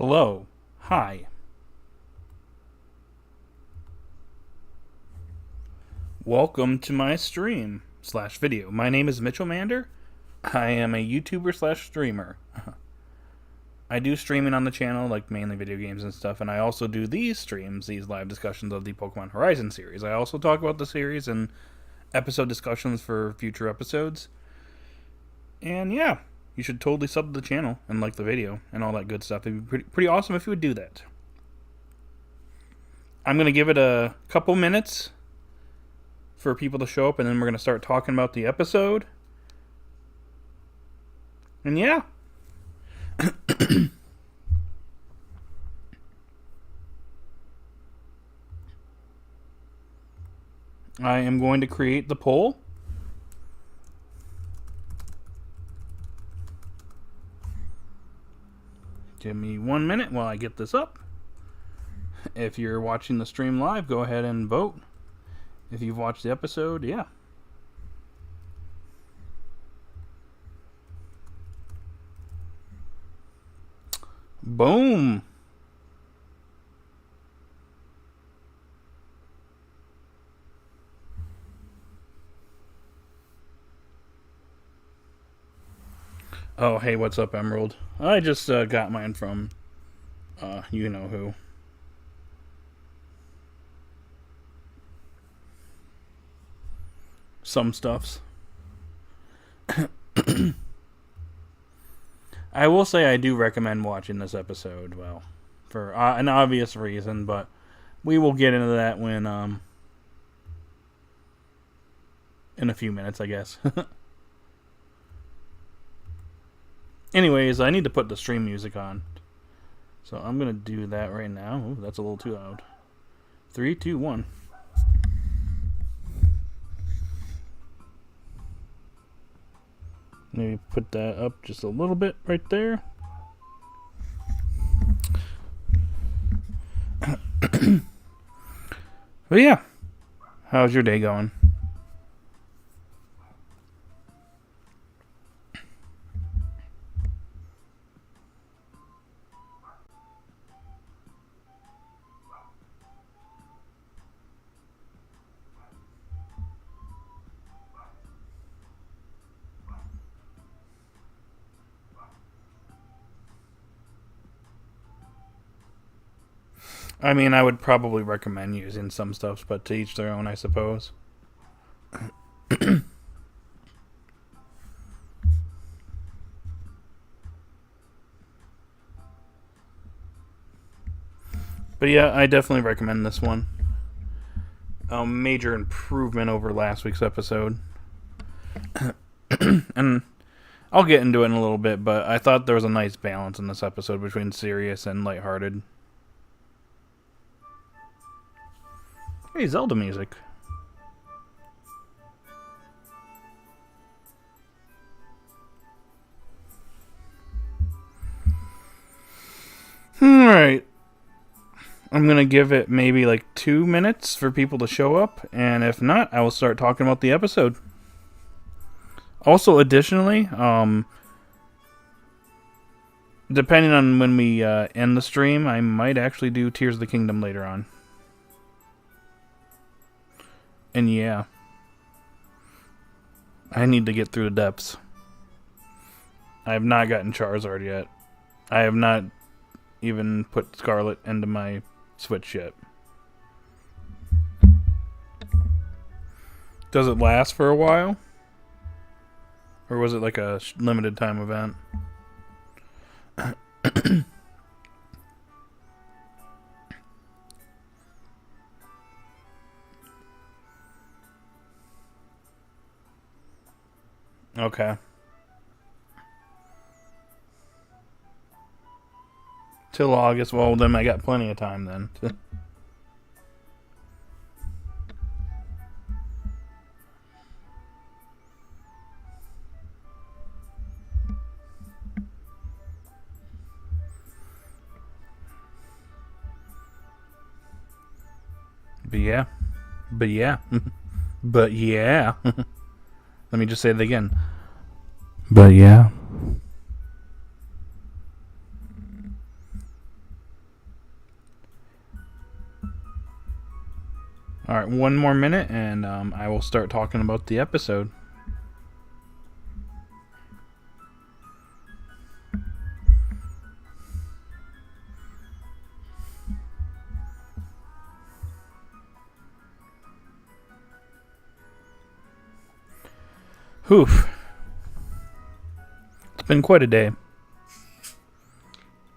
Hello. Hi. Welcome to my stream / video. My name is Mitchell Mander. I am a YouTuber / streamer. I do streaming on the channel, like mainly video games and stuff, and I also do these streams, these live discussions of the Pokemon Horizon series. I also talk about the series and episode discussions for future episodes. And yeah, you should totally sub to the channel and like the video and all that good stuff. It'd be pretty awesome if you would do that. I'm going to give it a couple minutes for people to show up, and then we're going to start talking about the episode. And yeah. I am going to create the poll. Give me 1 minute while I get this up. If you're watching the stream live, go ahead and vote. If you've watched the episode, yeah. Boom. Oh, hey, what's up, Emerald? I just got mine from, you know who. Some stuffs. I will say I do recommend watching this episode, well, for an obvious reason, but we will get into that when, in a few minutes, I guess. Anyways, I need to put the stream music on. So I'm going to do that right now. Ooh, that's a little too loud. 3, 2, 1. Maybe put that up just a little bit right there. But yeah, how's your day going? I mean, I would probably recommend using some stuff, but to each their own, I suppose. But yeah, I definitely recommend this one. A major improvement over last week's episode. And I'll get into it in a little bit, but I thought there was a nice balance in this episode between serious and lighthearted. Hey, Zelda music. Alright. I'm going to give it maybe like 2 minutes for people to show up, and if not, I will start talking about the episode. Also, additionally, depending on when we end the stream, I might actually do Tears of the Kingdom later on. And yeah, I need to get through the depths. I have not gotten Charizard yet. I have not even put Scarlet into my Switch yet. Does it last for a while? Or was it like a limited time event? Okay. Till August. Well, then I got plenty of time then. But yeah. But yeah. But yeah. Let me just say it again. But yeah. Alright, one more minute and I will start talking about the episode. Oof. It's been quite a day.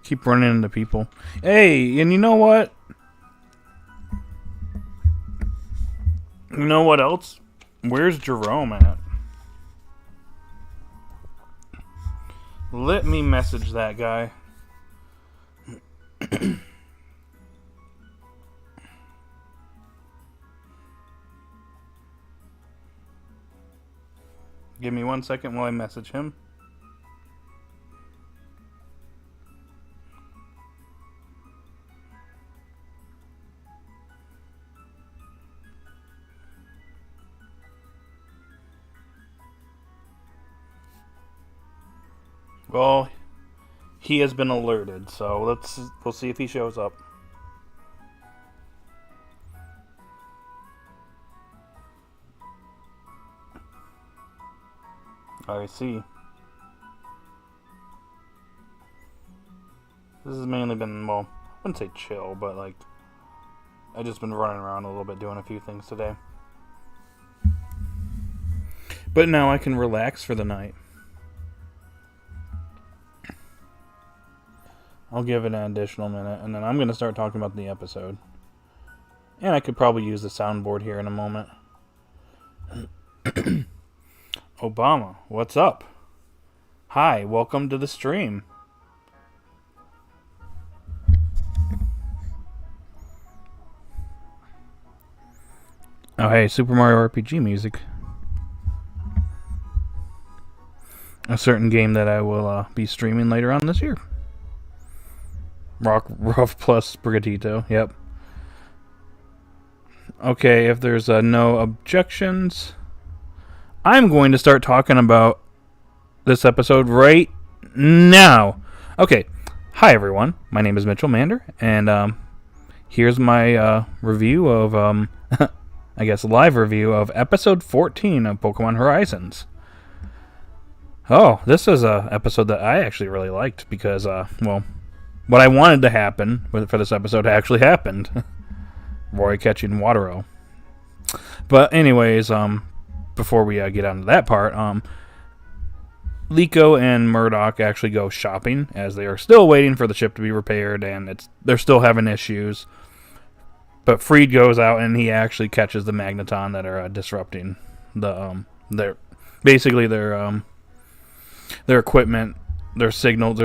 Keep running into people. Hey, and you know what? You know what else? Where's Jerome at? Let me message that guy. Give me 1 second while I message him. Well, he has been alerted, so we'll see if he shows up. I see. This has mainly been, well, I wouldn't say chill, but like, I've just been running around a little bit doing a few things today. But now I can relax for the night. I'll give it an additional minute, and then I'm going to start talking about the episode. And I could probably use the soundboard here in a moment. Obama, what's up? Hi, welcome to the stream. Oh, hey, Super Mario RPG music. A certain game that I will be streaming later on this year. Rough plus Brigatito, yep. Okay, if there's no objections, I'm going to start talking about this episode right now. Okay, hi everyone. My name is Mitchell Mander, and here's my review of, I guess, live review of episode 14 of Pokemon Horizons. Oh, this is a episode that I actually really liked because, well, what I wanted to happen for this episode actually happened. Roy catching Wattrel. But anyways, before we get on to that part, Liko and Murdoch actually go shopping as they are still waiting for the ship to be repaired, and they're still having issues. But Freed goes out and he actually catches the Magneton that are disrupting their equipment. There's signals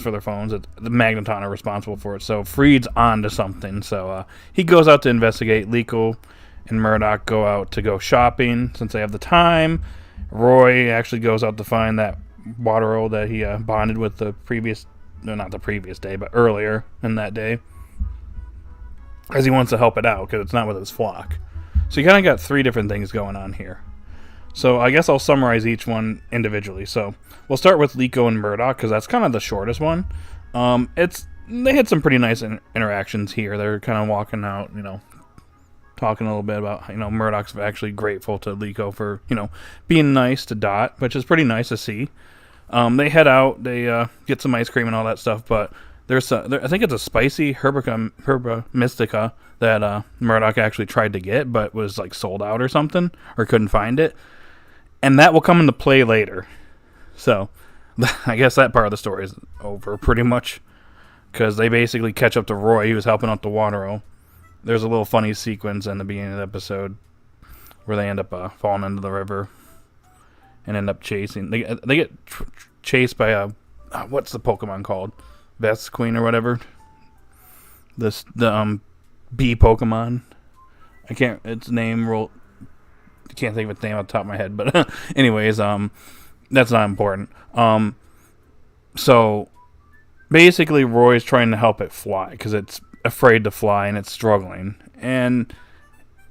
for their phones. The Magneton are responsible for it. So Freed's on to something. So he goes out to investigate. Liko and Murdoch go out to go shopping since they have the time. Roy actually goes out to find that Wattrel that he bonded with not the previous day, but earlier in that day. As he wants to help it out because it's not with his flock. So you kind of got three different things going on here. So I guess I'll summarize each one individually. So we'll start with Liko and Murdoch because that's kind of the shortest one. They had some pretty nice interactions here. They're kind of walking out, talking a little bit about, Murdoch's actually grateful to Liko for, being nice to Dot, which is pretty nice to see. They head out, they get some ice cream and all that stuff, but I think it's a spicy Herba Mystica that Murdoch actually tried to get, but was like sold out or something, or couldn't find it. And that will come into play later. So, I guess that part of the story is over pretty much. Because they basically catch up to Roy, who's helping out the Wattrel. There's a little funny sequence in the beginning of the episode where they end up falling into the river and end up chasing. They get chased by what's the Pokemon called? Vespiquen or whatever. The bee Pokemon. I can't think of its name off the top of my head, but anyways, that's not important. So basically Roy's trying to help it fly because it's afraid to fly and it's struggling, and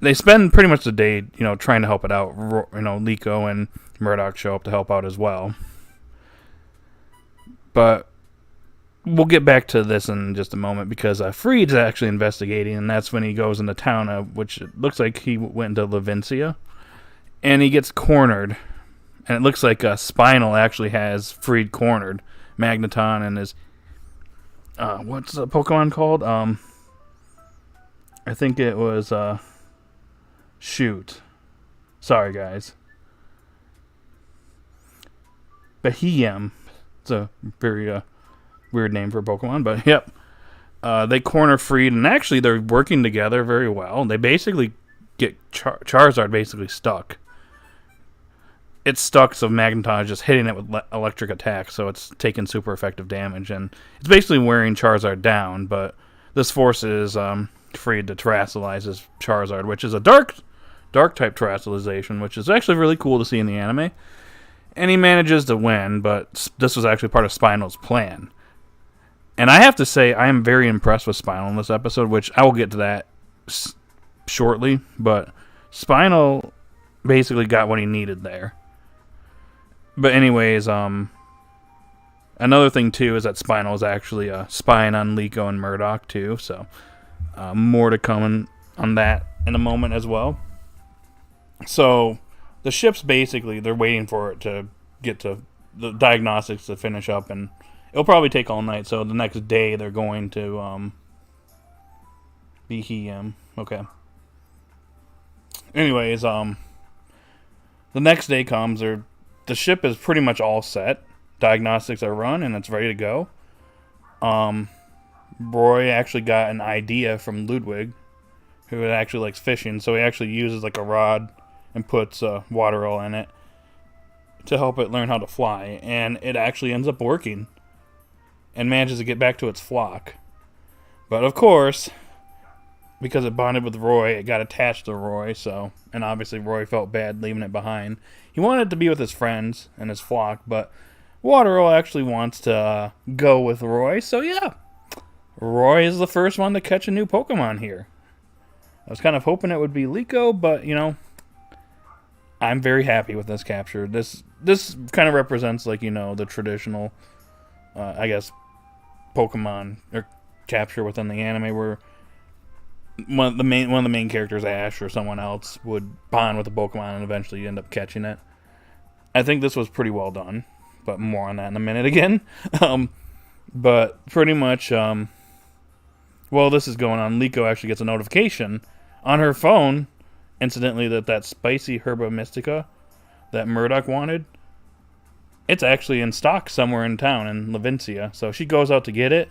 they spend pretty much the day trying to help it out. Liko and Murdoch show up to help out as well, but we'll get back to this in just a moment because Freed's actually investigating, and that's when he goes into town, which it looks like he went into Levincia, and he gets cornered. And it looks like Spinal actually has Freed cornered. Magneton and his... what's the Pokemon called? I think it was... shoot. Sorry, guys. Behem. It's a very weird name for Pokemon, but yep. They corner Freed, and actually they're working together very well. They basically get Charizard basically stuck. It's stuck, so Magneton is just hitting it with electric attack, so it's taking super effective damage, and it's basically wearing Charizard down, but this forces Freed to terastallize his Charizard, which is a dark type terastallization, which is actually really cool to see in the anime. And he manages to win, but this was actually part of Spinal's plan. And I have to say, I am very impressed with Spinal in this episode, which I will get to that shortly, but Spinal basically got what he needed there. But anyways, another thing too is that Spinal is actually spying on Liko and Murdoch too, so more to come on that in a moment as well. So the ship's basically, they're waiting for it to get to the diagnostics to finish up, and it'll probably take all night, so the next day they're going to Behem. Okay. Anyways, the next day comes, the ship is pretty much all set. Diagnostics are run, and it's ready to go. Roy actually got an idea from Ludwig, who actually likes fishing, so he actually uses like a rod and puts Wattrel in it to help it learn how to fly, and it actually ends up working and manages to get back to its flock. But of course, because it bonded with Roy, it got attached to Roy, and obviously Roy felt bad leaving it behind. He wanted to be with his friends and his flock, but Wattrel actually wants to go with Roy, so yeah. Roy is the first one to catch a new Pokemon here. I was kind of hoping it would be Liko, but, I'm very happy with this capture. This kind of represents, the traditional, I guess, Pokemon or capture within the anime where one of the main characters, Ash or someone else, would bond with the Pokemon and eventually end up catching it. I think this was pretty well done, but more on that in a minute again. But pretty much, while this is going on, Liko actually gets a notification on her phone, incidentally, that spicy Herba Mystica that Murdoch wanted, it's actually in stock somewhere in town in Levincia. So she goes out to get it,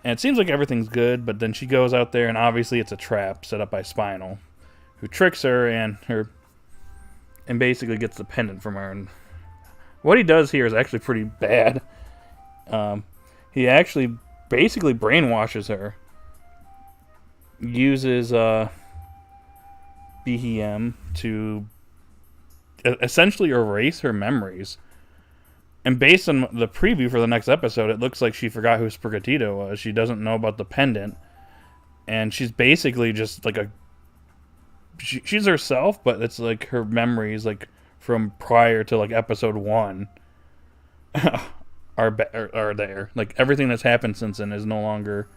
and it seems like everything's good, but then she goes out there, and obviously it's a trap set up by Spinal, who tricks her and basically gets the pendant from her. And what he does here is actually pretty bad. He actually basically brainwashes her. Uses Behem to essentially erase her memories. And based on the preview for the next episode, it looks like she forgot who Sprigatito was. She doesn't know about the pendant. And she's basically just like she's herself, but it's like her memories, like from prior to like episode 1, are there. Like everything that's happened since then is no longer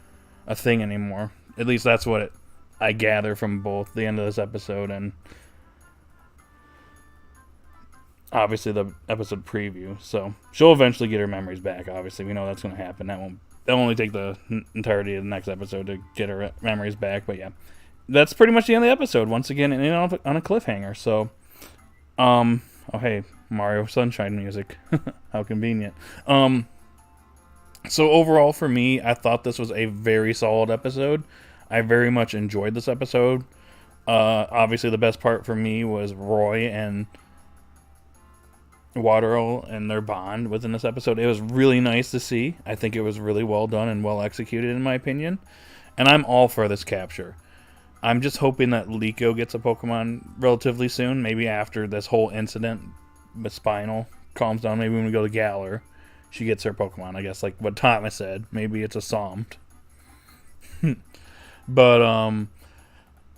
a thing anymore. At least that's what I gather from both the end of this episode and obviously the episode preview. So she'll eventually get her memories back. Obviously, we know that's going to happen. That'll only take the entirety of the next episode to get her memories back. But yeah, that's pretty much the end of the episode. Once again, on a cliffhanger. So, oh hey, Mario Sunshine music. How convenient. So overall for me, I thought this was a very solid episode. I very much enjoyed this episode. Obviously, the best part for me was Roy and Wattrel and their bond within this episode. It was really nice to see. I think it was really well done and well executed, in my opinion. And I'm all for this capture. I'm just hoping that Liko gets a Pokemon relatively soon. Maybe after this whole incident with Spinal calms down. Maybe when we go to Galar, she gets her Pokemon. I guess like what Thomas said. Maybe it's a Somt. But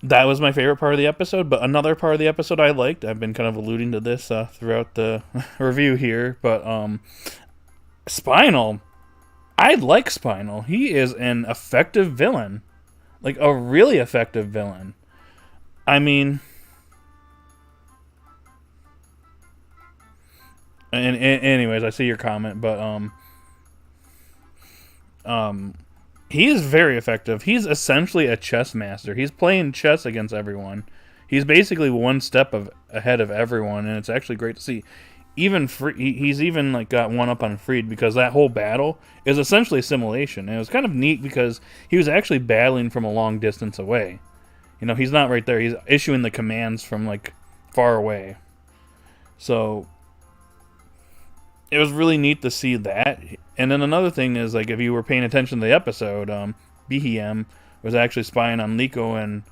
that was my favorite part of the episode. But another part of the episode I liked, I've been kind of alluding to this throughout the review here, but Spinal I like Spinal. He is an effective villain. Like, a really effective villain. I mean, and anyways, I see your comment, but um, he is very effective. He's essentially a chess master. He's playing chess against everyone. He's basically one step ahead of everyone, and it's actually great to see. Even he's even like got one up on Freed because that whole battle is essentially a simulation, and it was kind of neat because he was actually battling from a long distance away. You know, he's not right there. He's issuing the commands from like far away. So it was really neat to see that. And then another thing is, like, if you were paying attention to the episode, BHM was actually spying on Liko and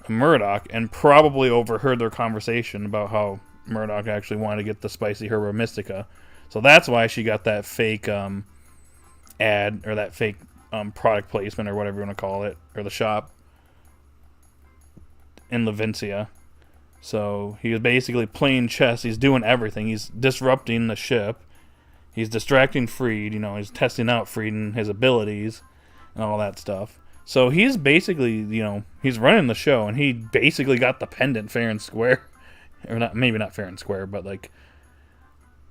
Murdoch and probably overheard their conversation about how Murdoch actually wanted to get the spicy Herba Mystica. So that's why she got that fake ad, or that fake product placement, or whatever you want to call it, or the shop in Levincia. So he was basically playing chess. He's doing everything. He's disrupting the ship. He's distracting Freed, you know, he's testing out Freed and his abilities and all that stuff. So he's basically, you know, he's running the show, and he basically got the pendant fair and square. Or not, maybe not fair and square, but like,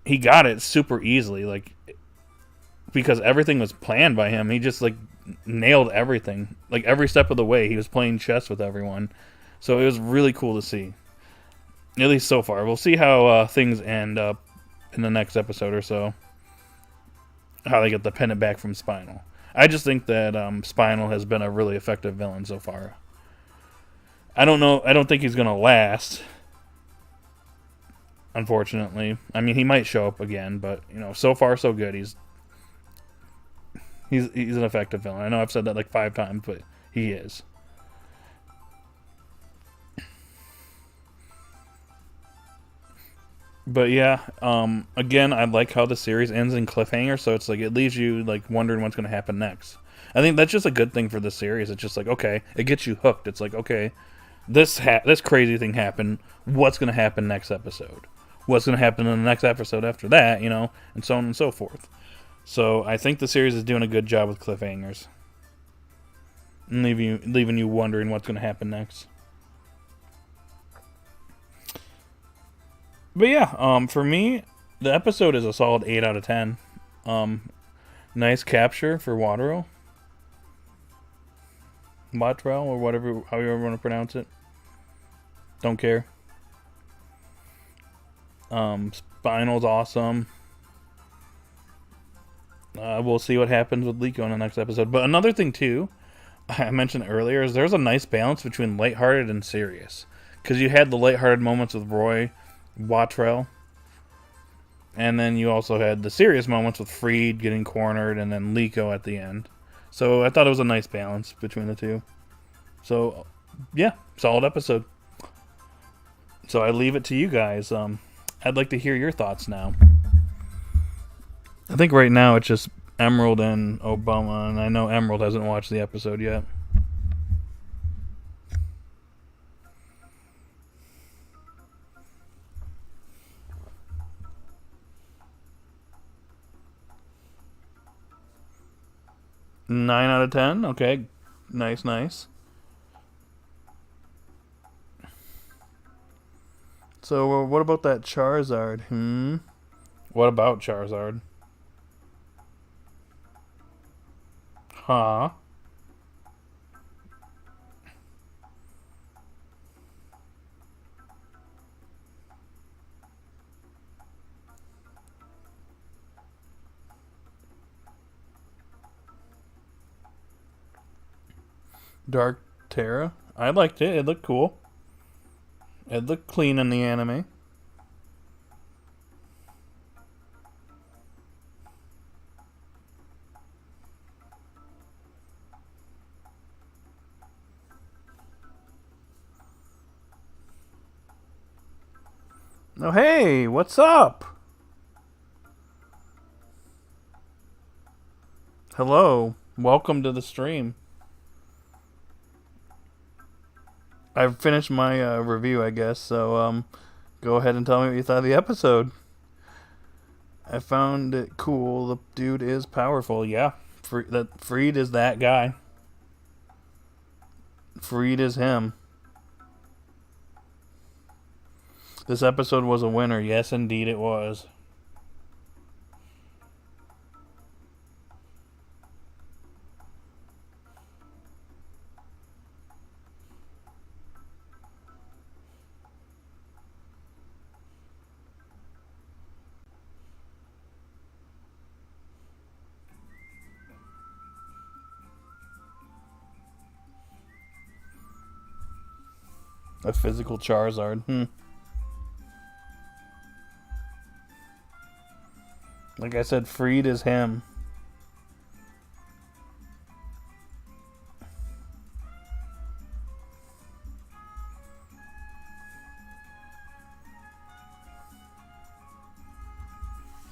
he got it super easily, like, because everything was planned by him. He just, like, nailed everything. Like, every step of the way, he was playing chess with everyone. So it was really cool to see. At least so far. We'll see how things end up in the next episode or so. How they get the pendant back from Spinal. I just think that Spinal has been a really effective villain so far. I don't know. I don't think he's going to last, unfortunately. I mean, he might show up again, but, you know, so far so good. He's an effective villain. I know I've said that like 5 times, but he is. But yeah, again, I like how the series ends in cliffhanger, so it's like it leaves you like wondering what's going to happen next. I think that's just a good thing for the series. It's just like, okay, it gets you hooked. It's like, okay, this crazy thing happened. What's going to happen next episode? What's going to happen in the next episode after that? You know, and so on and so forth. So I think the series is doing a good job with cliffhangers, and leaving you wondering what's going to happen next. But yeah, for me, the episode is a solid 8 out of 10. Nice capture for Wattrel. Wattrel, or whatever, however you want to pronounce it. Don't care. Spinal's awesome. We'll see what happens with Liko in the next episode. But another thing, too, I mentioned earlier, is there's a nice balance between lighthearted and serious. Because you had the lighthearted moments with Roy, Wattrel, and then you also had the serious moments with Freed getting cornered, and then Liko at the end. So I thought it was a nice balance between the two. So yeah, solid episode. So I leave it to you guys. I'd like to hear your thoughts now. I think right now it's just Emerald and Obama, and I know Emerald hasn't watched the episode yet. Nine out of 10? Okay. Nice. So, what about that Charizard? What about Charizard? Huh? Dark Terra? I liked it. It looked cool. It looked clean in the anime. Oh, hey, what's up? Hello. Welcome to the stream. I've finished my review, I guess, so go ahead and tell me what you thought of the episode. I found it cool. The dude is powerful, yeah. Freed is that guy. Freed is him. This episode was a winner. Yes, indeed it was. A physical Charizard. Like I said, Freed is him.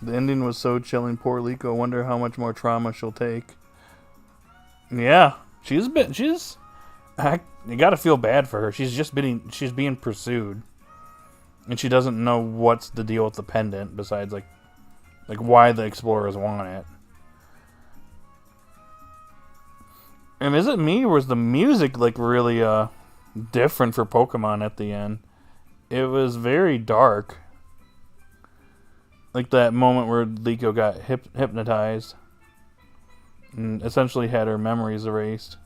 The ending was so chilling. Poor Liko. Wonder how much more trauma she'll take. Yeah, you gotta feel bad for her. She's being pursued, and she doesn't know what's the deal with the pendant besides like why the explorers want it. And is it me, or was the music like really different for Pokemon at the end? It was very dark. Like that moment where Liko got hypnotized and essentially had her memories erased.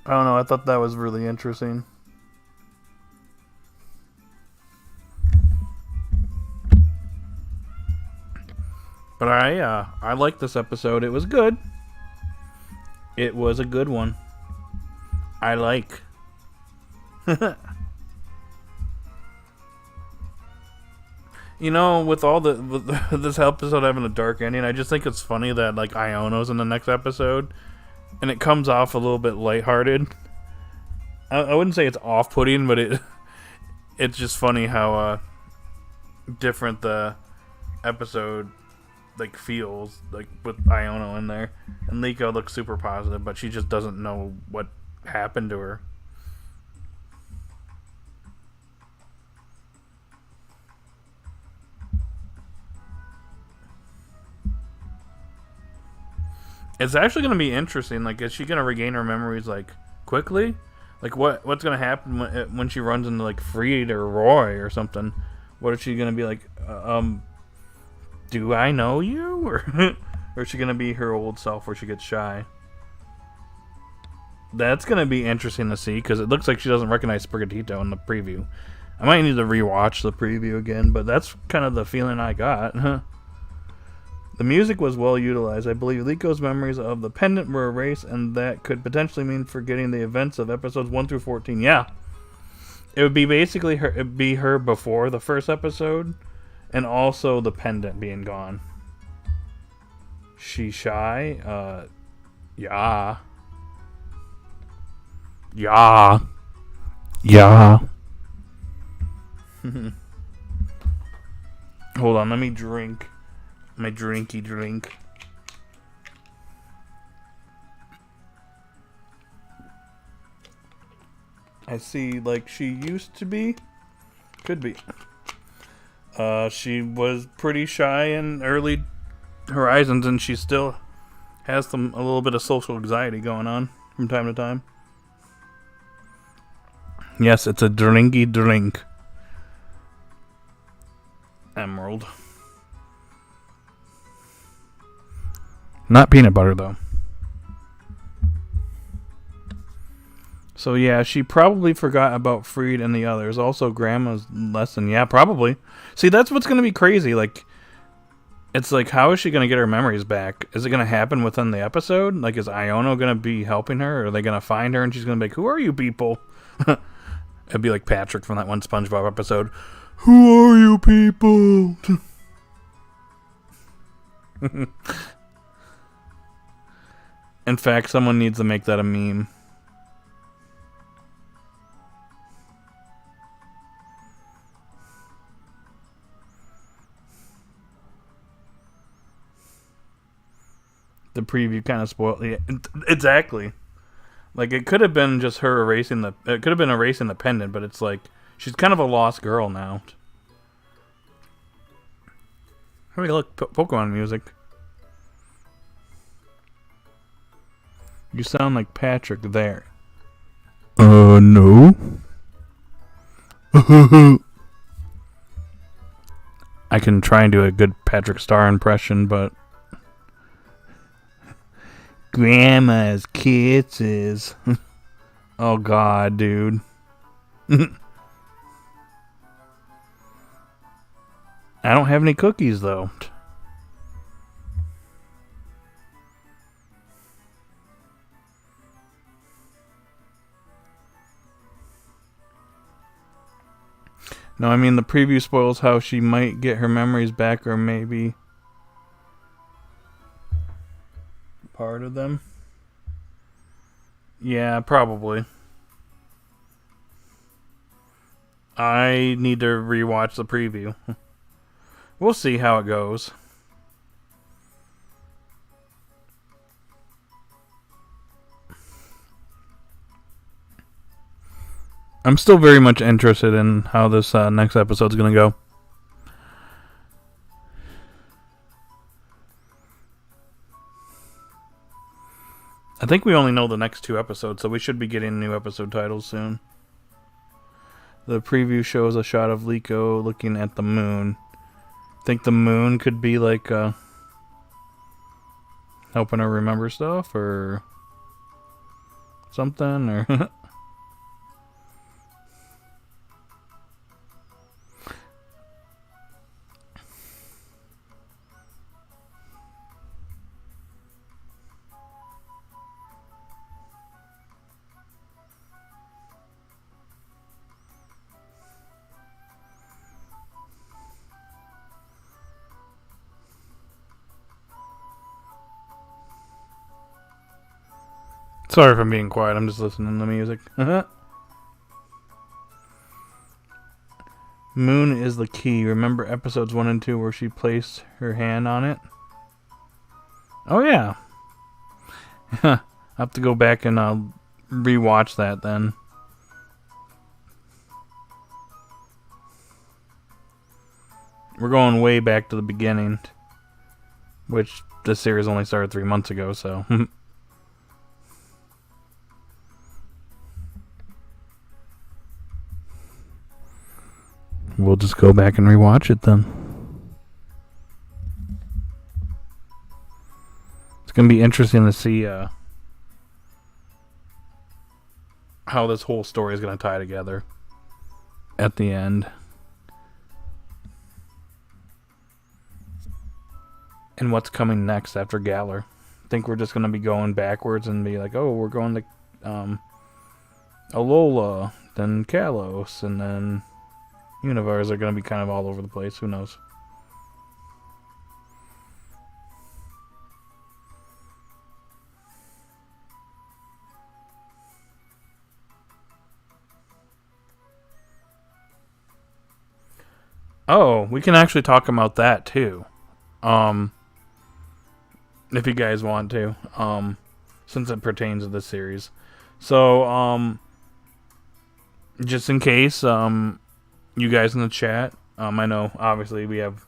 I don't know, I thought that was really interesting. But I liked this episode. It was good. It was a good one. I like. You know, with this episode having a dark ending, I just think it's funny that like Iono's in the next episode, and it comes off a little bit lighthearted. I wouldn't say it's off-putting, but it's just funny how different the episode like feels like with Iono in there, and Liko looks super positive, but she just doesn't know what happened to her. It's actually going to be interesting. Like, is she going to regain her memories like quickly? Like, what's going to happen when she runs into like Freed or Roy or something? What is she going to be like? Do I know you? Or is she going to be her old self where she gets shy? That's going to be interesting to see, because it looks like she doesn't recognize Sprigatito in the preview. I might need to rewatch the preview again, but that's kind of the feeling I got. The music was well utilized. I believe Liko's memories of the pendant were erased, and that could potentially mean forgetting the events of episodes 1 through 14. Yeah. It would be basically her. It'd be her before the first episode, and also the pendant being gone. She shy? Yeah. Yeah. Yeah. Hold on, let me drink my drinky drink. I see, like, she used to be. Could be. She was pretty shy in early Horizons, and she still has a little bit of social anxiety going on from time to time. Yes, it's a drinky drink. Emerald. Not peanut butter, though. So, yeah, she probably forgot about Freed and the others. Also, Grandma's lesson. Yeah, probably. See, that's what's going to be crazy. Like, it's like, how is she going to get her memories back? Is it going to happen within the episode? Like, is Iono going to be helping her? Or are they going to find her and she's going to be like, who are you people? It'd be like Patrick from that one SpongeBob episode. Who are you people? In fact, someone needs to make that a meme. The preview kind of spoiled. Yeah, exactly. Like, it could have been just her erasing it could have been erasing the pendant, but it's like She's kind of a lost girl now. Hey, look, Pokemon music. You sound like Patrick there. No. I can try and do a good Patrick Star impression, but Grandma's kisses. Oh God, dude. I don't have any cookies though. No, I mean the preview spoils how she might get her memories back, or maybe part of them. Yeah, probably. I need to rewatch the preview. We'll see how it goes. I'm still very much interested in how this next episode's going to go. I think we only know the next 2 episodes, so we should be getting new episode titles soon. The preview shows a shot of Liko looking at the moon. Think the moon could be like helping her remember stuff or something, or sorry if I'm being quiet, I'm just listening to music. Moon is the key. Remember episodes 1 and 2 where she placed her hand on it? Oh yeah. I'll have to go back and rewatch that then. We're going way back to the beginning, which this series only started 3 months ago, so... We'll just go back and rewatch it then. It's going to be interesting to see how this whole story is going to tie together at the end. And what's coming next after Galar. I think we're just going to be going backwards and be like, oh, we're going to Alola, then Kalos, and then Univars are going to be kind of all over the place. Who knows? Oh, we can actually talk about that too. If you guys want to. Since it pertains to this series. So, just in case, you guys in the chat, I know obviously we have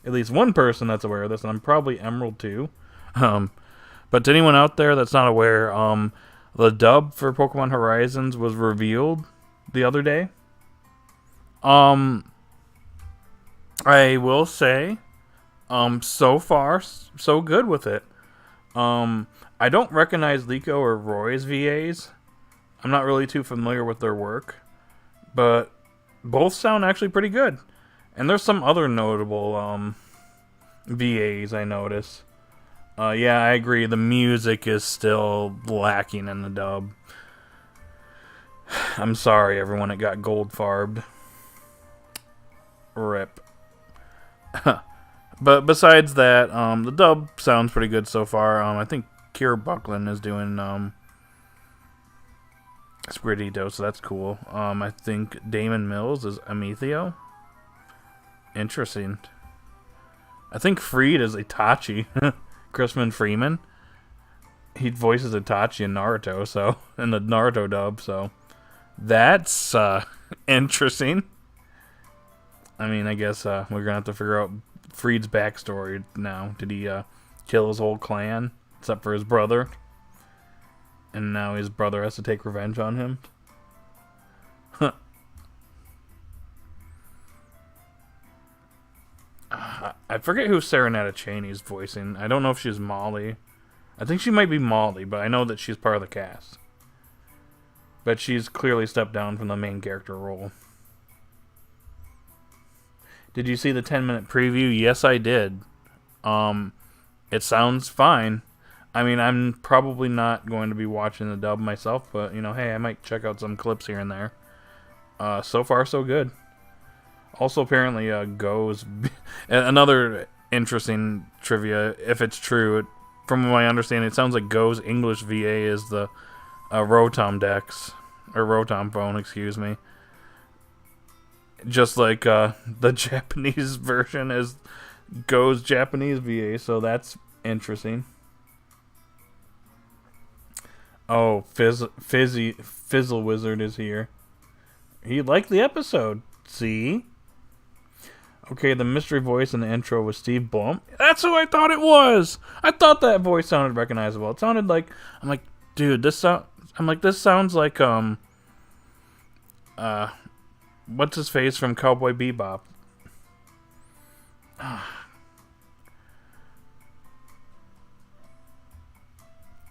at least one person that's aware of this, and I'm probably Emerald too. But to anyone out there that's not aware, the dub for Pokemon Horizons was revealed the other day. I will say, so far so good with it. I don't recognize Liko or Roy's VAs. I'm not really too familiar with their work, but both sound actually pretty good. And there's some other notable VAs I notice. Yeah, I agree. The music is still lacking in the dub. I'm sorry, everyone. It got gold farbed. Rip. But besides that, the dub sounds pretty good so far. I think Kira Buckland is doing Squirtito, so that's cool. I think Damon Mills is Amethio. Interesting. I think Freed is Itachi. Chrisman Freeman. He voices Itachi in Naruto, so in the Naruto dub, so that's Interesting. I mean, I guess we're gonna have to figure out Freed's backstory now. Did he kill his whole clan except for his brother? And now his brother has to take revenge on him? Huh. I forget who Serenata Cheney's voicing. I don't know if she's Molly. I think she might be Molly, but I know that she's part of the cast. But she's clearly stepped down from the main character role. Did you see the 10-minute preview? Yes, I did. It sounds fine. I mean, I'm probably not going to be watching the dub myself, but, you know, hey, I might check out some clips here and there. So far, so good. Also, apparently, Go's... Another interesting trivia, if it's true, from my understanding, it sounds like Go's English VA is the Rotom Dex. Or Rotom phone, excuse me. Just like the Japanese version is Go's Japanese VA, so that's interesting. Oh, Fizzle Wizard is here. He liked the episode. See? Okay, the mystery voice in the intro was Steve Blum. That's who I thought it was! I thought that voice sounded recognizable. It sounded like... I'm like, dude, this sounds like, what's his face from Cowboy Bebop?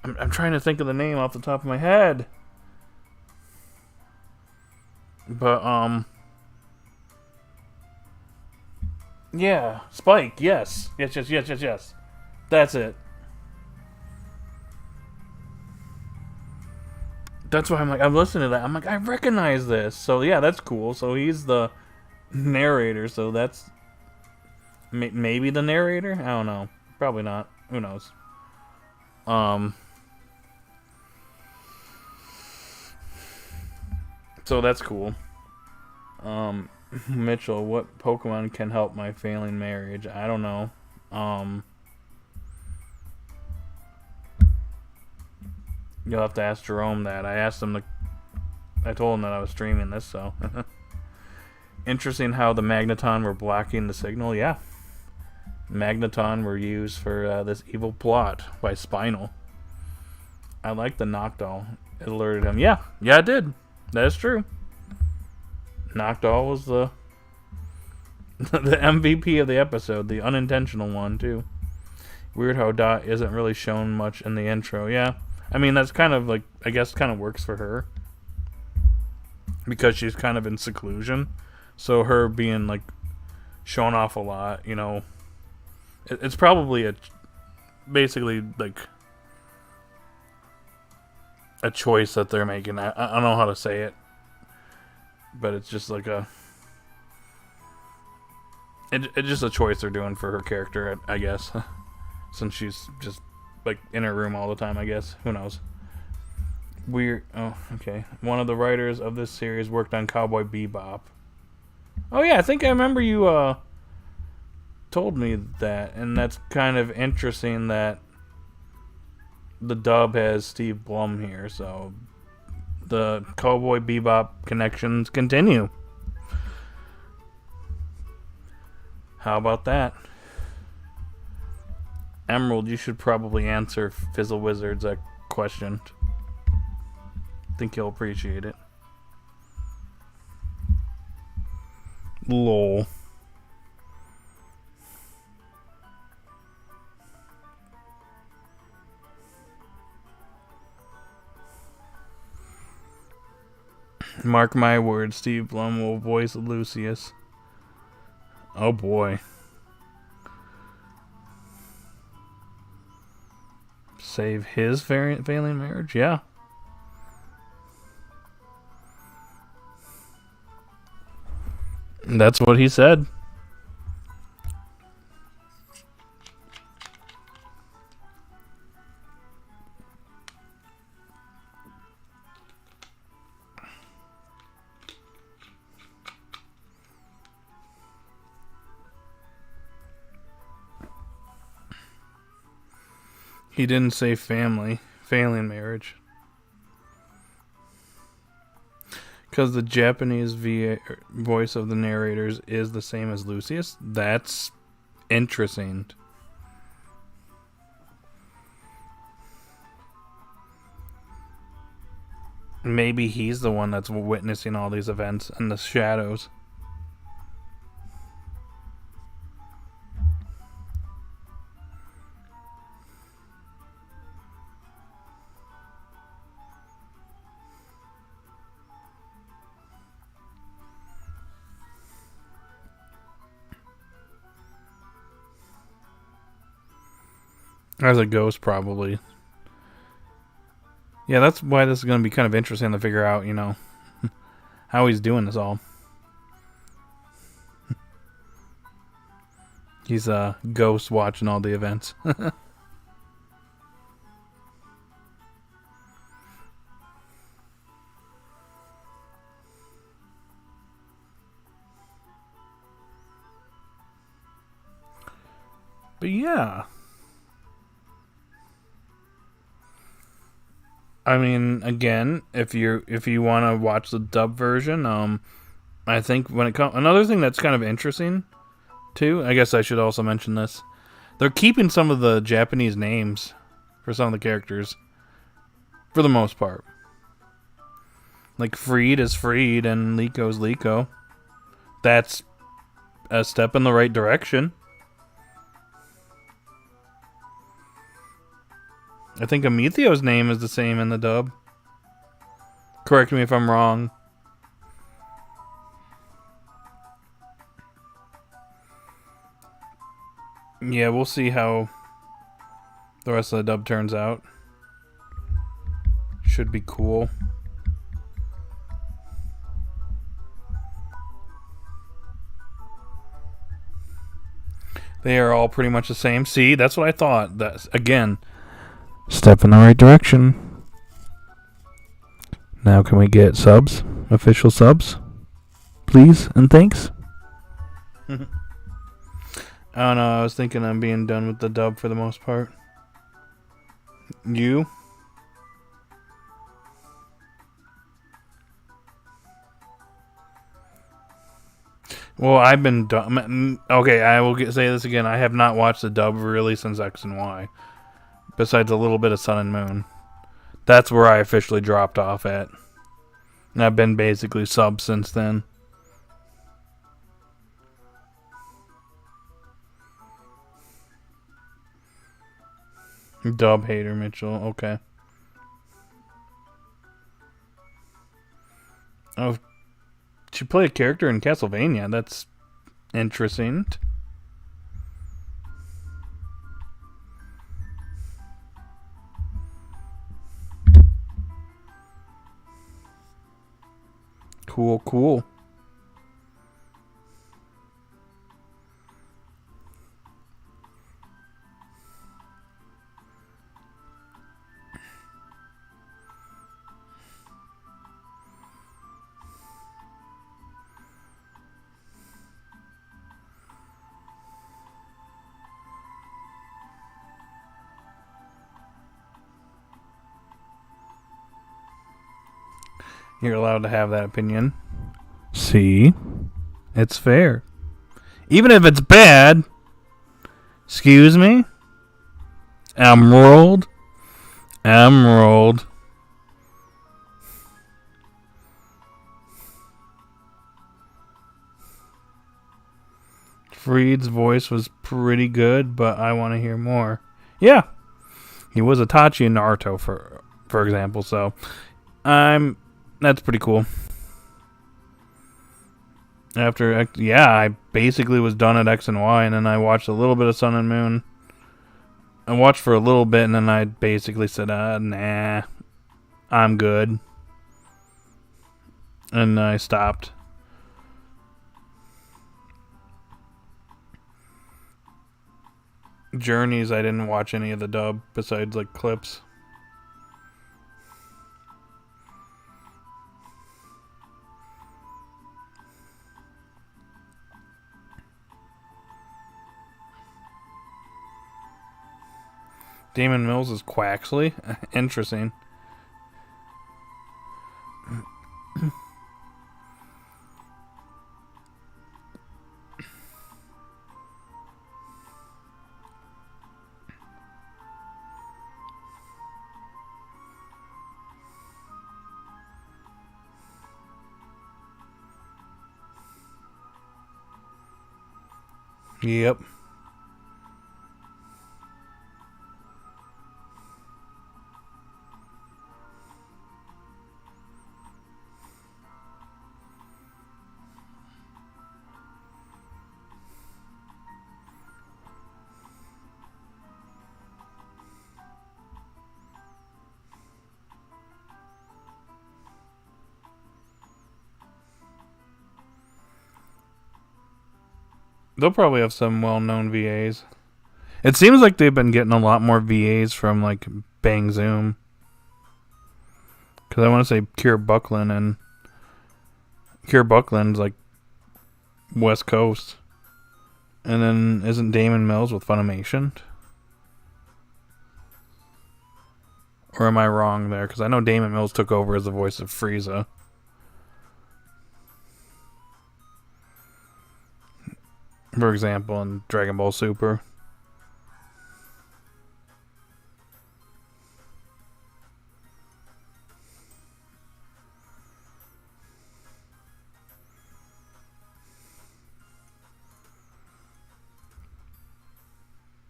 I'm trying to think of the name off the top of my head. But, yeah, Spike, yes. Yes. That's it. That's why I'm listening to that. I'm like, I recognize this. So, yeah, that's cool. So, he's the narrator. So, that's maybe the narrator? I don't know. Probably not. Who knows? So, that's cool. Mitchell, what Pokemon can help my failing marriage? I don't know. You'll have to ask Jerome that. I told him that I was streaming this, so. Interesting how the Magneton were blocking the signal. Yeah. Magneton were used for this evil plot by Spinal. I like the Noctowl. It alerted him. Yeah, it did. That is true. Noctowl was the MVP of the episode, the unintentional one too. Weird how Dot isn't really shown much in the intro. Yeah, I mean that's kind of like, I guess kind of works for her because she's kind of in seclusion. So her being like shown off a lot, you know, it's probably basically like a choice that they're making. I don't know how to say it. But it's just like it's just a choice they're doing for her character, I guess. Since she's just like in her room all the time, I guess. Who knows? Weird. Oh, okay. One of the writers of this series worked on Cowboy Bebop. Oh yeah, I think I remember you told me that, and that's kind of interesting that the dub has Steve Blum here, so the Cowboy Bebop connections continue. How about that? Emerald, you should probably answer Fizzle Wizard's question. I think he'll appreciate it. Lol. Mark my words, Steve Blum will voice Lucius. Oh boy. Save his failing marriage? Yeah. That's what he said. He didn't say family. Failing marriage. Because the Japanese voice of the narrators is the same as Lucius? That's interesting. Maybe he's the one that's witnessing all these events in the shadows. As a ghost, probably. Yeah, that's why this is going to be kind of interesting to figure out, you know, how he's doing this all. He's a ghost watching all the events. But yeah. I mean, again, if you want to watch the dub version, I think when it comes, another thing that's kind of interesting too. I guess I should also mention this. They're keeping some of the Japanese names for some of the characters, for the most part. Like Freed is Freed and Liko is Liko. That's a step in the right direction. I think Amethio's name is the same in the dub. Correct me if I'm wrong. Yeah, we'll see how the rest of the dub turns out. Should be cool. They are all pretty much the same. See, that's what I thought. That's, again, step in the right direction. Now can we get subs? Official subs? Please and thanks. I don't know, I was thinking I'm being done with the dub for the most part. You? Well, I've been done. Okay, I will say this again. I have not watched the dub really since X and Y. Besides a little bit of Sun and Moon. That's where I officially dropped off at. And I've been basically sub since then. Dub hater, Mitchell. Okay. Oh, she played a character in Castlevania. That's interesting. Cool, cool. You're allowed to have that opinion. See? It's fair. Even if it's bad. Excuse me? Emerald? Emerald. Freed's voice was pretty good, but I want to hear more. Yeah. He was Itachi in Naruto, for example, so that's pretty cool. I basically was done at X and Y, and then I watched a little bit of Sun and Moon. I watched for a little bit, and then I basically said, nah, I'm good. And I stopped. Journeys, I didn't watch any of the dub, besides, like, clips. Damon Mills is Quaxley. Interesting. Yep. They'll probably have some well-known VAs. It seems like they've been getting a lot more VAs from, like, Bang Zoom. Because I want to say Keir Buckland, and Keir Buckland's, like, West Coast. And then isn't Damon Mills with Funimation? Or am I wrong there? Because I know Damon Mills took over as the voice of Frieza. For example, in Dragon Ball Super.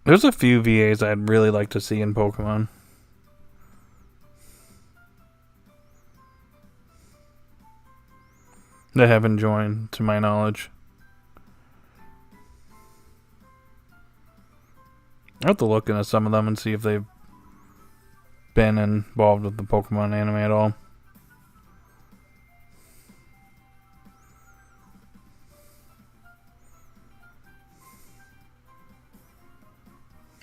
There's a few VAs I'd really like to see in Pokemon. That haven't joined, to my knowledge. I have to look into some of them and see if they've been involved with the Pokemon anime at all.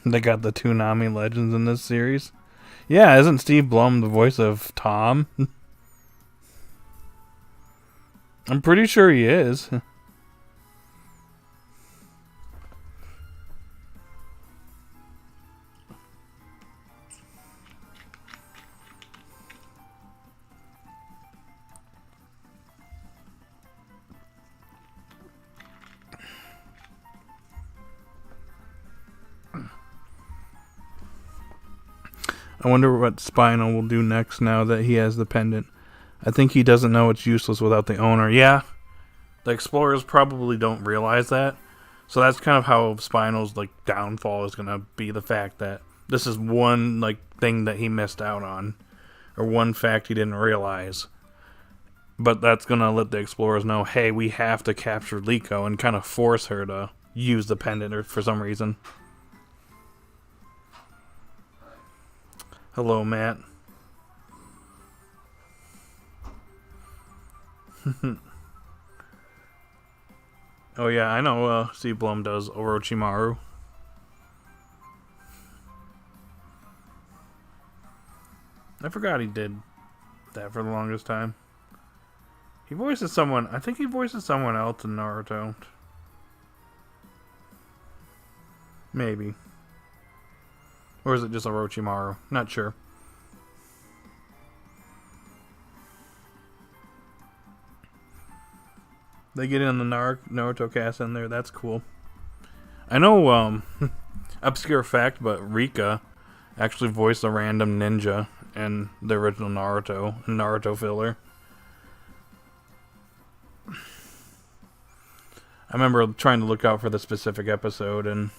They got the Toonami legends in this series. Yeah, isn't Steve Blum the voice of Tom? I'm pretty sure he is. I wonder what Spinal will do next now that he has the pendant. I think he doesn't know it's useless without the owner. Yeah, the explorers probably don't realize that. So that's kind of how Spinal's like downfall is going to be, the fact that this is one like thing that he missed out on, or one fact he didn't realize. But that's going to let the explorers know, hey, we have to capture Liko, and kind of force her to use the pendant or for some reason. Hello, Matt. Oh yeah, I know Steve Blum does Orochimaru. I forgot he did that for the longest time. He voices someone, I think he voices someone else in Naruto. Maybe. Or is it just Orochimaru? Not sure. They get in the Naruto cast in there. That's cool. I know, obscure fact, but Rika actually voiced a random ninja in the original Naruto filler. I remember trying to look out for the specific episode, and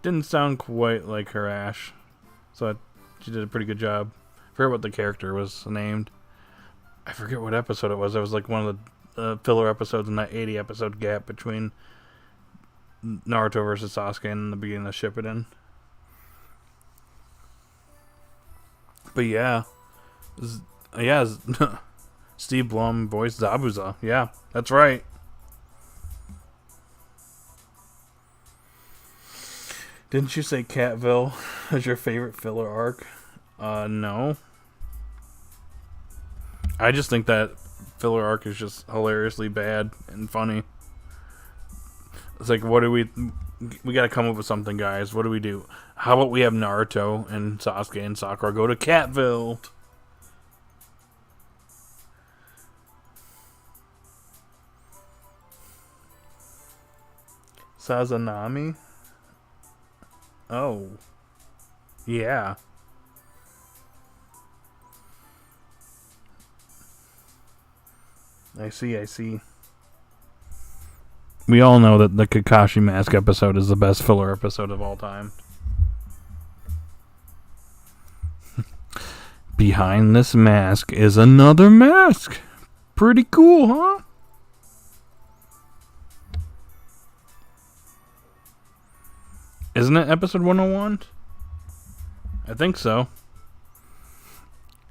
didn't sound quite like her Ash, so she did a pretty good job. I forget what the character was named. I forget what episode it was. It was like one of the filler episodes in that 80 episode gap between Naruto versus Sasuke and the beginning of Shippuden. But yeah, Steve Blum voiced Zabuza. Yeah, that's right. Didn't you say Catville is your favorite filler arc? No. I just think that filler arc is just hilariously bad and funny. It's like, what do we gotta come up with something, guys. What do we do? How about we have Naruto and Sasuke and Sakura go to Catville? Sazanami? Oh. Yeah. I see. We all know that the Kakashi Mask episode is the best filler episode of all time. Behind this mask is another mask. Pretty cool, huh? Isn't it episode 101? I think so.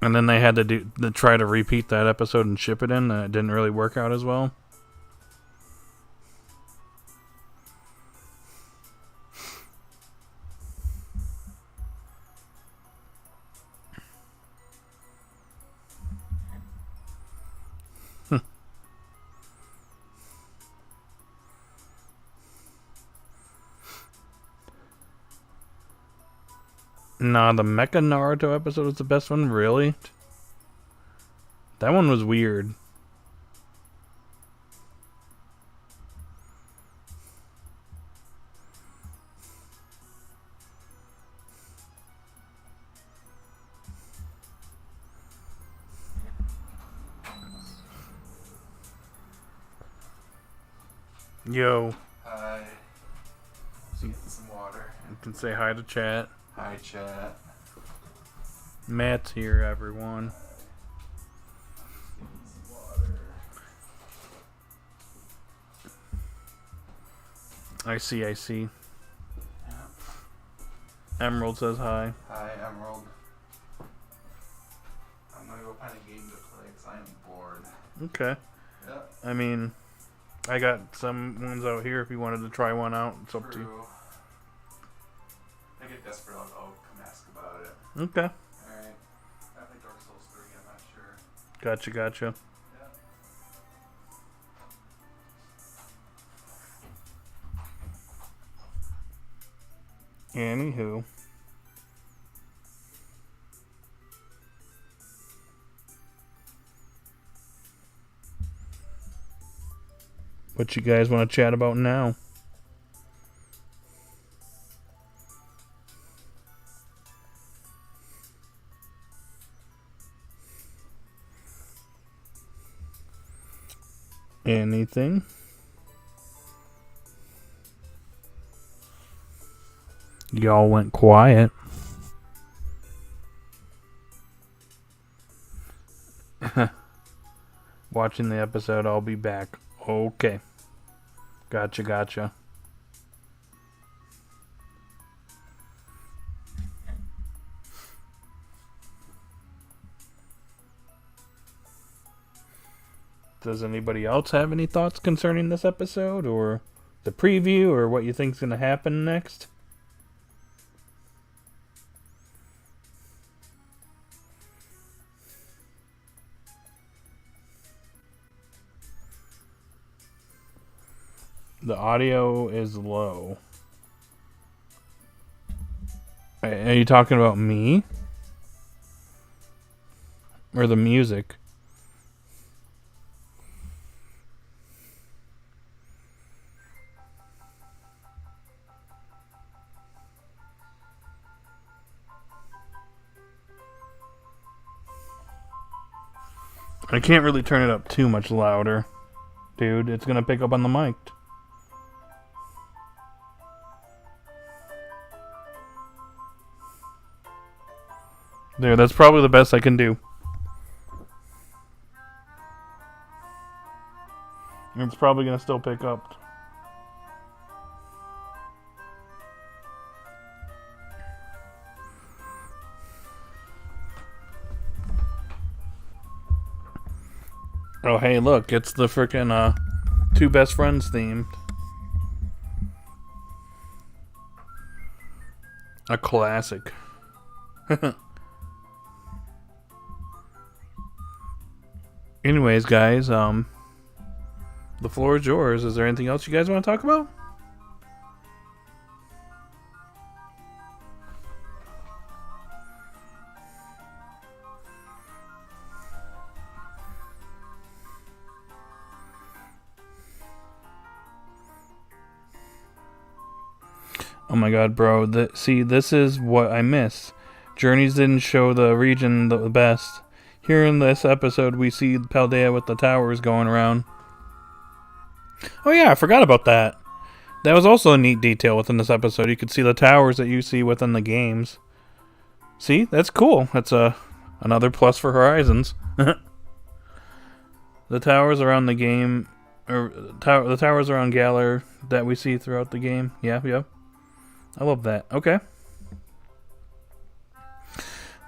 And then they had to try to repeat that episode and ship it in, and it didn't really work out as well. Nah, the Mecha Naruto episode was the best one, really? That one was weird. Yo. Hi. Just getting some water. You can say hi to chat. Hi, chat. Matt's here, everyone. Some water. I see. Yeah. Emerald says hi. Hi, Emerald. I'm gonna go find a game to play because I am bored. Okay. Yeah. I mean, I got some ones out here if you wanted to try one out. It's up to you. True. If I get desperate, I'll come ask about it. Okay. Alright. I think Dark Souls 3, I'm not sure. Gotcha. Anywho. What you guys want to chat about now? Anything? Y'all went quiet. Watching the episode, I'll be back. Okay. Gotcha. Does anybody else have any thoughts concerning this episode, or the preview, or what you think's going to happen next? The audio is low. Are you talking about me? Or the music? I can't really turn it up too much louder. Dude, it's gonna pick up on the mic. There, that's probably the best I can do. It's probably gonna still pick up. Oh, hey, look, it's the frickin' Two Best Friends theme. A classic. Anyways, guys, the floor is yours. Is there anything else you guys want to talk about? Oh my god, bro. See, this is what I miss. Journeys didn't show the region the best. Here in this episode, we see Paldea with the towers going around. Oh yeah, I forgot about that. That was also a neat detail within this episode. You could see the towers that you see within the games. See, that's cool. That's another plus for Horizons. The towers around the game, or the towers around Galar that we see throughout the game. Yeah, yeah. I love that. Okay.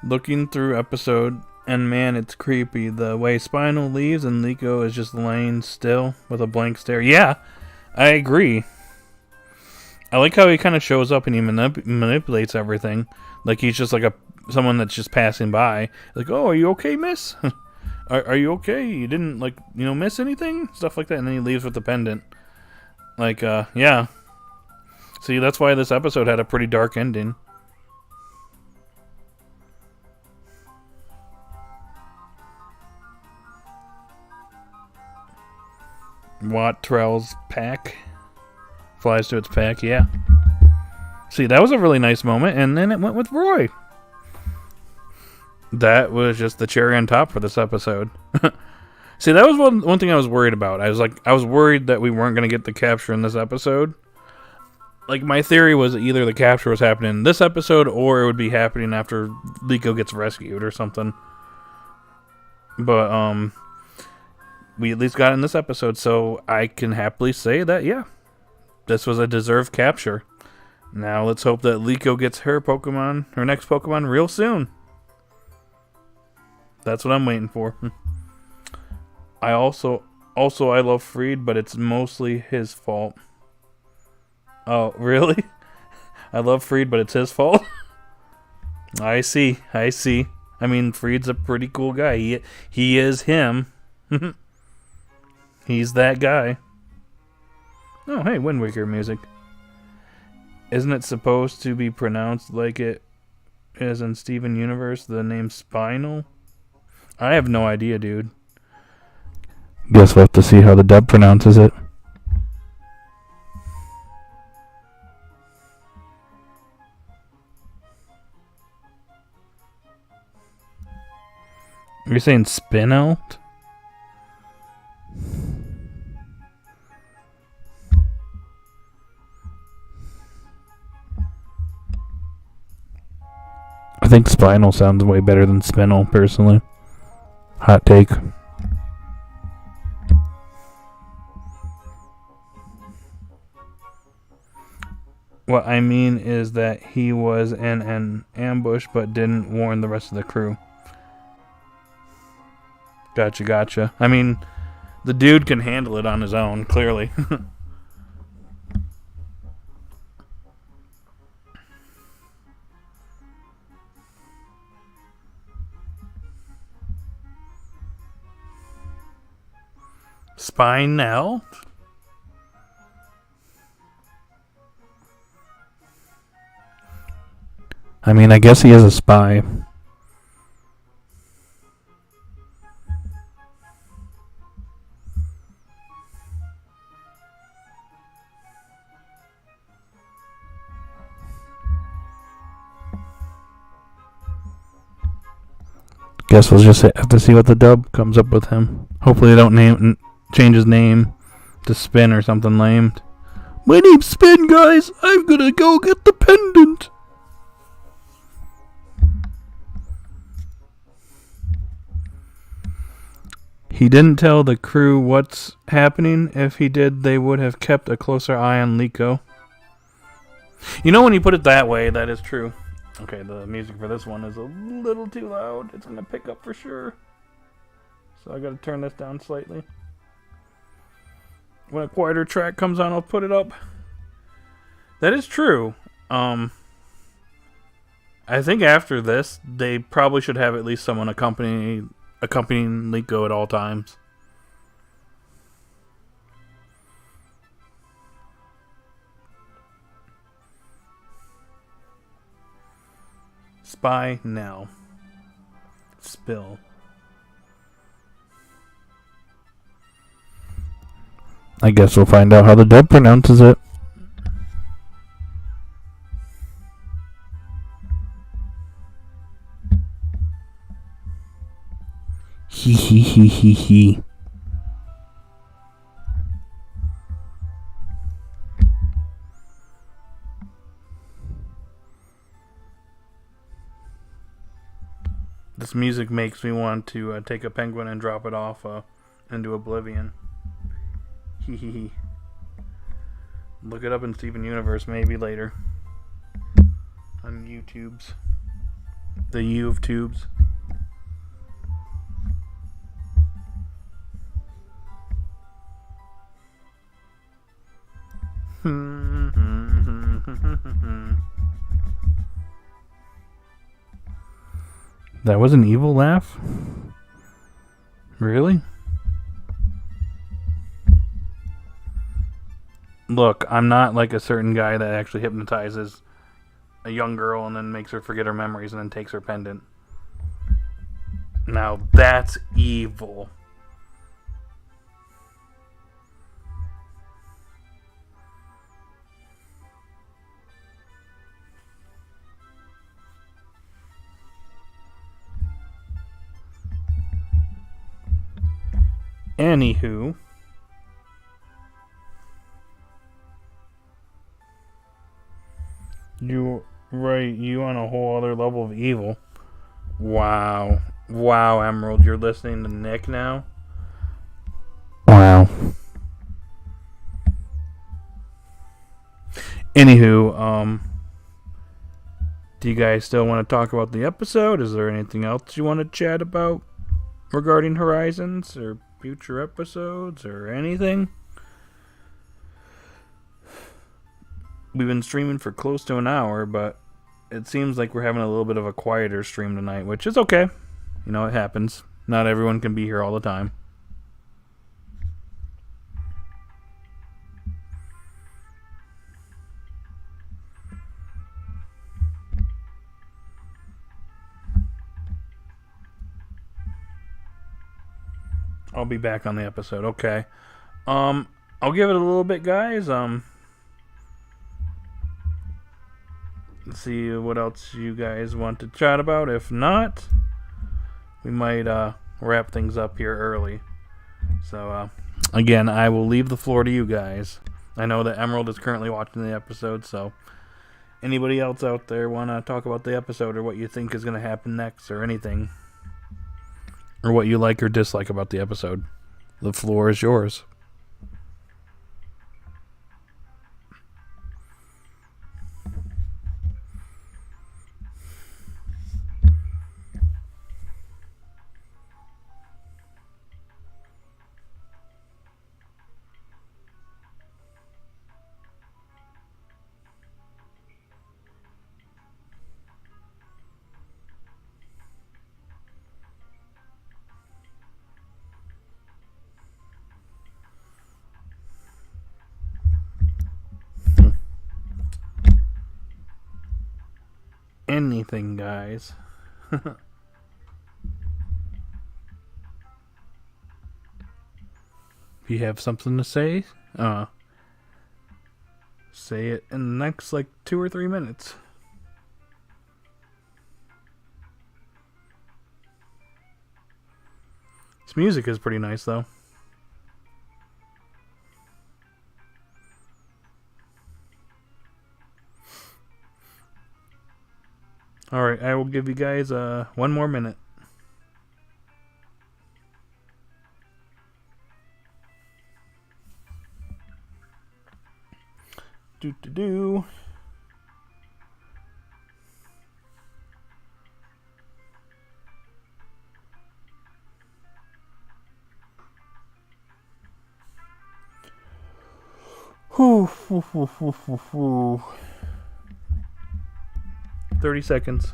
Looking through episode, and man, it's creepy. The way Spinal leaves and Liko is just laying still with a blank stare. Yeah, I agree. I like how he kind of shows up and he manipulates everything. Like he's just like someone that's just passing by. Like, oh, are you okay, miss? Are you okay? You didn't, like, miss anything? Stuff like that. And then he leaves with the pendant. Like, yeah. See, that's why this episode had a pretty dark ending. Wattrel's pack. Flies to its pack, yeah. See, that was a really nice moment, and then it went with Roy. That was just the cherry on top for this episode. See, that was one thing I was worried about. I was worried that we weren't going to get the capture in this episode. Like, my theory was either the capture was happening in this episode, or it would be happening after Liko gets rescued or something. But, we at least got it in this episode, so I can happily say that, yeah, this was a deserved capture. Now let's hope that Liko gets her next Pokemon real soon. That's what I'm waiting for. I also I love Freed, but it's mostly his fault. Oh, really? I love Freed, but it's his fault? I see. I mean, Freed's a pretty cool guy. He is him. He's that guy. Oh, hey, Wind Waker music. Isn't it supposed to be pronounced like it is in Steven Universe, the name Spinal? I have no idea, dude. Guess we'll have to see how the dub pronounces it. You're saying spin out? I think Spinal sounds way better than Spinal, personally. Hot take. What I mean is that he was in an ambush but didn't warn the rest of the crew. Gotcha. I mean, the dude can handle it on his own, clearly. Spinel? I mean, I guess he is a spy. Guess we'll just have to see what the dub comes up with him. Hopefully they don't change his name to Spin or something lame. My name's Spin, guys. I'm gonna go get the pendant. He didn't tell the crew what's happening. If he did, they would have kept a closer eye on Liko. When you put it that way, that is true. Okay, the music for this one is a little too loud. It's going to pick up for sure. So I got to turn this down slightly. When a quieter track comes on, I'll put it up. That is true. I think after this, they probably should have at least someone accompanying Liko at all times. Spy now. Spill. I guess we'll find out how the dub pronounces it. He. This music makes me want to take a penguin and drop it off into oblivion. Hee hee hee. Look it up in Steven Universe maybe later. On YouTube's. The U of tubes. That was an evil laugh? Really? Look, I'm not like a certain guy that actually hypnotizes a young girl and then makes her forget her memories and then takes her pendant. Now that's evil. Anywho, you on a whole other level of evil. Wow, Emerald, you're listening to Nick now. Wow. Anywho, do you guys still want to talk about the episode? Is there anything else you want to chat about regarding Horizons or future episodes or anything? We've been streaming for close to an hour, but it seems like we're having a little bit of a quieter stream tonight, which is okay. You know, it happens. Not everyone can be here all the time. I'll be back on the episode. Okay. I'll give it a little bit, guys. Let's see what else you guys want to chat about. If not, we might wrap things up here early. So, again, I will leave the floor to you guys. I know that Emerald is currently watching the episode, so anybody else out there want to talk about the episode or what you think is going to happen next or anything? Or what you like or dislike about the episode. The floor is yours. Anything, guys. If you have something to say, say it in the next 2 or 3 minutes. This music is pretty nice, though. Alright, I will give you guys 1 more minute. Do. Whew. 30 seconds.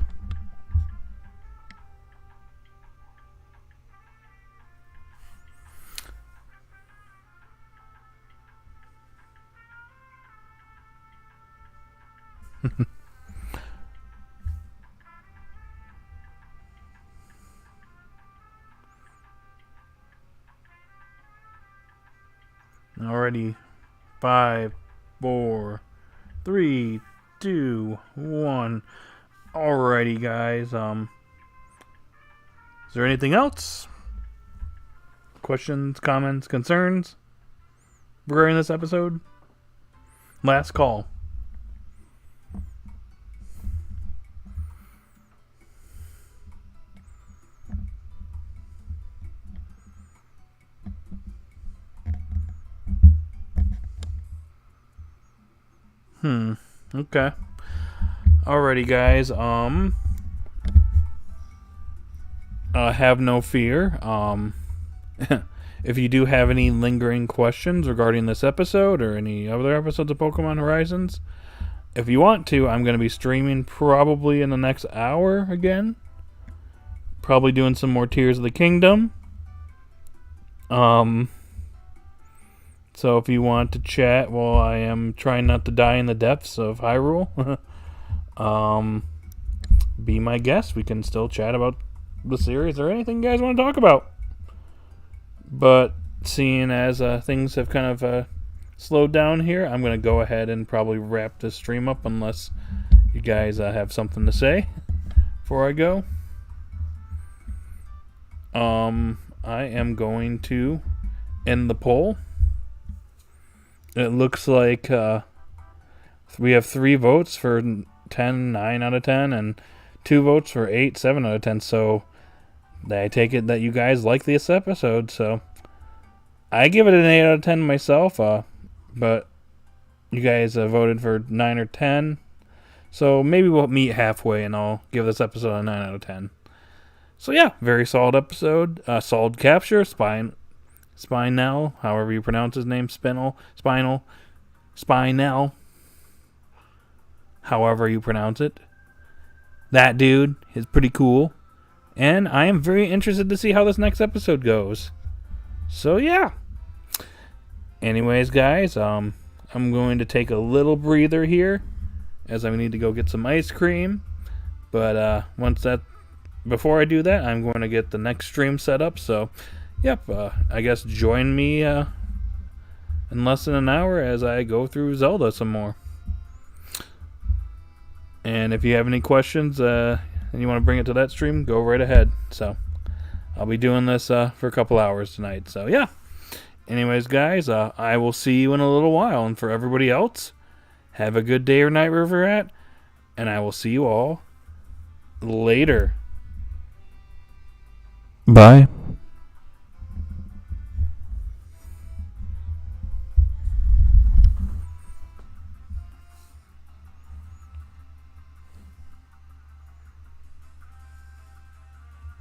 Alrighty. 5, 4, 3, 2, 1. Alrighty, guys. Is there anything else? Questions, comments, concerns regarding this episode? Last call. Okay. Alrighty, guys. Have no fear. If you do have any lingering questions regarding this episode or any other episodes of Pokemon Horizons, if you want to, I'm going to be streaming probably in the next hour again. Probably doing some more Tears of the Kingdom. So if you want to chat while I am trying not to die in the depths of Hyrule, be my guest. We can still chat about the series or anything you guys want to talk about. But seeing as things have kind of slowed down here, I'm going to go ahead and probably wrap this stream up unless you guys have something to say before I go. I am going to end the poll. It looks like we have 3 votes for 10, 9 out of 10, and 2 votes for 8, 7 out of 10. So I take it that you guys like this episode. So I give it an 8 out of 10 myself. But you guys voted for 9 or 10. So maybe we'll meet halfway and I'll give this episode a 9 out of 10. So yeah, very solid episode. Solid capture. Spinel, however you pronounce his name. Spinel. However you pronounce it. That dude is pretty cool. And I am very interested to see how this next episode goes. So yeah. Anyways, guys, I'm going to take a little breather here as I need to go get some ice cream. But before I do that, I'm going to get the next stream set up. So, yep, I guess join me in less than an hour as I go through Zelda some more. And if you have any questions and you want to bring it to that stream, go right ahead. So, I'll be doing this for a couple hours tonight. So, yeah. Anyways, guys, I will see you in a little while. And for everybody else, have a good day or night wherever you're at. And I will see you all later. Bye.